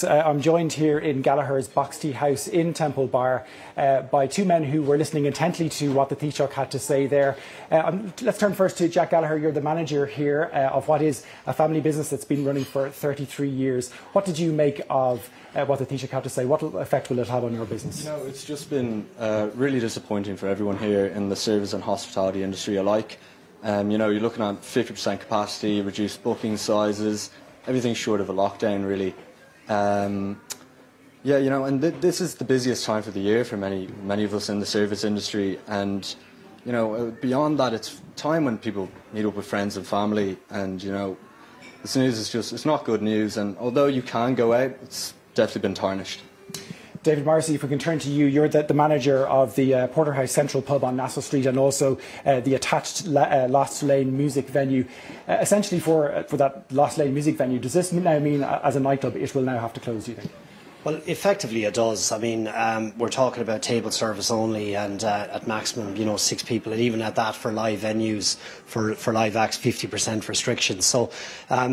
I'm joined here in Gallagher's Box Tea House in Temple Bar by two men who were listening intently to what the Taoiseach had to say there. Let's turn first to Jack Gallagher. You're the manager here of what is a family business that's been running for 33 years. What did you make of what the Taoiseach had to say? What effect will it have on your business? You know, it's just been really disappointing for everyone here in the service and hospitality industry alike. You know, you're looking at 50% capacity, reduced booking sizes, everything short of a lockdown, really. Yeah, you know, and this is the busiest time for the year for many of us in the service industry, and you know, beyond that, it's time when people meet up with friends and family, and you know, this news is it's not good news, and although you can go out, it's definitely been tarnished. David Morrissey, if we can turn to you, you're the manager of the Porterhouse Central pub on Nassau Street and also the attached Lost Lane music venue. Essentially for that Lost Lane music venue, does this now mean as a nightclub it will now have to close, do you think? Well, effectively it does. I mean, we're talking about table service only, and at maximum, you know, 6 people, and even at that for live venues, for live acts, 50% restrictions. So,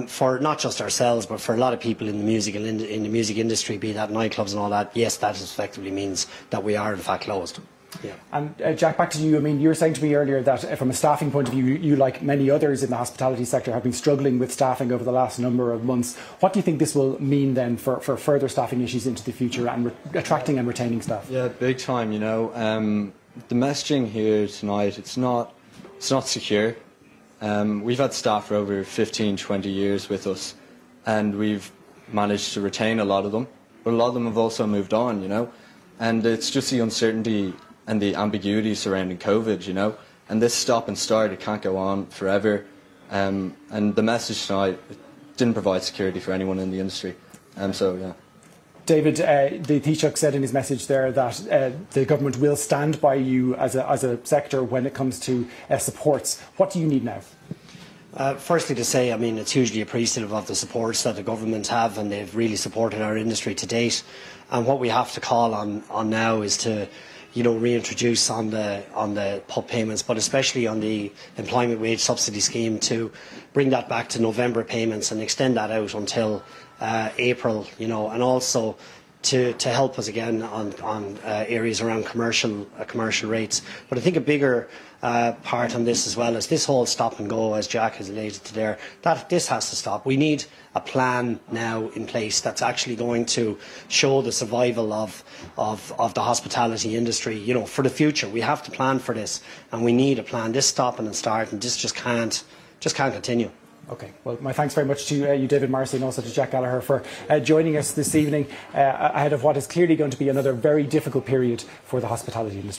for not just ourselves, but for a lot of people in the music industry, be that nightclubs and all that, yes, that effectively means that we are in fact closed. Yeah. And Jack, back to you. I mean, you were saying to me earlier that from a staffing point of view, you, like many others in the hospitality sector, have been struggling with staffing over the last number of months. What do you think this will mean then for further staffing issues into the future and attracting and retaining staff? Yeah, big time. You know, the messaging here tonight, it's not secure. We've had staff for over 15, 20 years with us, and we've managed to retain a lot of them, but a lot of them have also moved on. You know, and it's just the uncertainty and the ambiguity surrounding COVID, you know, and this stop and start, it can't go on forever, and the message tonight, it didn't provide security for anyone in the industry, so yeah. David, the Taoiseach said in his message there that the government will stand by you as a sector when it comes to supports. What do you need now? Firstly to say, I mean, it's hugely appreciative of the supports that the government have, and they've really supported our industry to date. And what we have to call on now is to, you know, reintroduce on the pub payments, but especially on the employment wage subsidy scheme, to bring that back to November payments and extend that out until April, you know, and also to help us again on areas around commercial rates. But I think a bigger part on this as well is this whole stop and go, as Jack has related to there, that this has to stop. We need a plan now in place that's actually going to show the survival of the hospitality industry, you know, for the future. We have to plan for this, and we need a plan. This stopping and starting, this just can't continue. Okay, well, my thanks very much to you, David Morrissey, and also to Jack Gallagher for joining us this evening ahead of what is clearly going to be another very difficult period for the hospitality industry.